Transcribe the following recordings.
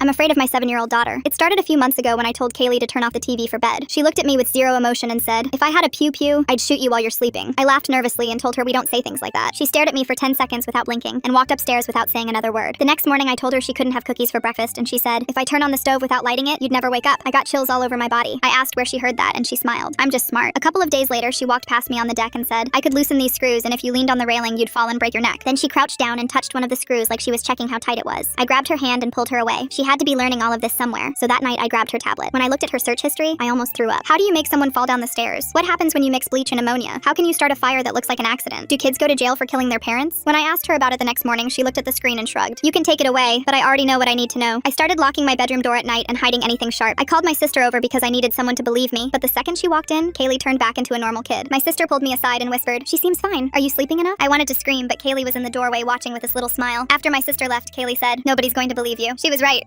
I'm afraid of my 7-year-old daughter. It started a few months ago when I told Kaylee to turn off the TV for bed. She looked at me with zero emotion and said, "If I had a pew-pew, I'd shoot you while you're sleeping." I laughed nervously and told her we don't say things like that. She stared at me for 10 seconds without blinking and walked upstairs without saying another word. The next morning I told her she couldn't have cookies for breakfast and she said, "If I turn on the stove without lighting it, you'd never wake up." I got chills all over my body. I asked where she heard that and she smiled. I'm just smart. A couple of days later, she walked past me on the deck and said, "I could loosen these screws and if you leaned on the railing, you'd fall and break your neck." Then she crouched down and touched one of the screws like she was checking how tight it was. I grabbed her hand and pulled her away. She had to be learning all of this somewhere, so that night I grabbed her tablet. When I looked at her search history, I almost threw up. How do you make someone fall down the stairs? What happens when you mix bleach and ammonia? How can you start a fire that looks like an accident? Do kids go to jail for killing their parents? When I asked her about it the next morning, she looked at the screen and shrugged. "You can take it away, but I already know what I need to know." I started locking my bedroom door at night and hiding anything sharp. I called my sister over because I needed someone to believe me, but the second she walked in, Kaylee turned back into a normal kid. My sister pulled me aside and whispered, "She seems fine. Are you sleeping enough?" I wanted to scream, but Kaylee was in the doorway watching with this little smile. After my sister left, Kaylee said, "Nobody's going to believe you." She was right.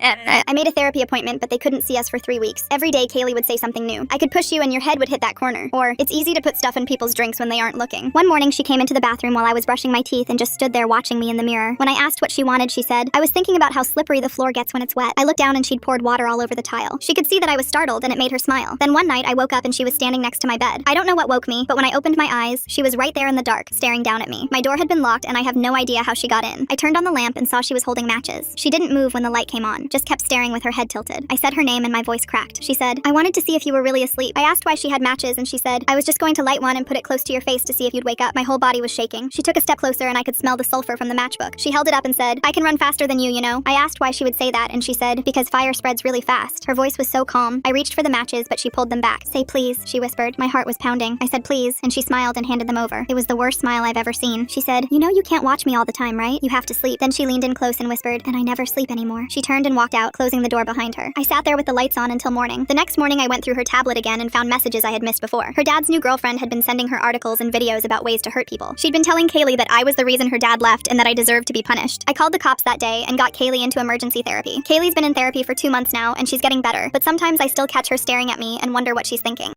I made a therapy appointment, but they couldn't see us for 3 weeks. Every day, Kaylee would say something new. "I could push you and your head would hit that corner." Or, "It's easy to put stuff in people's drinks when they aren't looking." One morning, she came into the bathroom while I was brushing my teeth and just stood there watching me in the mirror. When I asked what she wanted, she said, "I was thinking about how slippery the floor gets when it's wet." I looked down and she'd poured water all over the tile. She could see that I was startled and it made her smile. Then one night, I woke up and she was standing next to my bed. I don't know what woke me, but when I opened my eyes, she was right there in the dark, staring down at me. My door had been locked and I have no idea how she got in. I turned on the lamp and saw she was holding matches. She didn't move when the light came on, just kept staring with her head tilted. I said her name and my voice cracked. She said, "I wanted to see if you were really asleep." I asked why she had matches and she said, "I was just going to light one and put it close to your face to see if you'd wake up." My whole body was shaking. She took a step closer and I could smell the sulfur from the matchbook. She held it up and said, "I can run faster than you know." I asked why she would say that and she said, "Because fire spreads really fast." Her voice was so calm. I reached for the matches, but she pulled them back. "Say please," she whispered. My heart was pounding. I said please, and she smiled and handed them over. It was the worst smile I've ever seen. She said, "You know you can't watch me all the time, right? You have to sleep." Then she leaned in close and whispered, "And I never sleep anymore." She turned and walked out, closing the door behind her. I sat there with the lights on until morning. The next morning I went through her tablet again and found messages I had missed before. Her dad's new girlfriend had been sending her articles and videos about ways to hurt people. She'd been telling Kaylee that I was the reason her dad left and that I deserved to be punished. I called the cops that day and got Kaylee into emergency therapy. Kaylee's been in therapy for 2 months now and she's getting better, but sometimes I still catch her staring at me and wonder what she's thinking.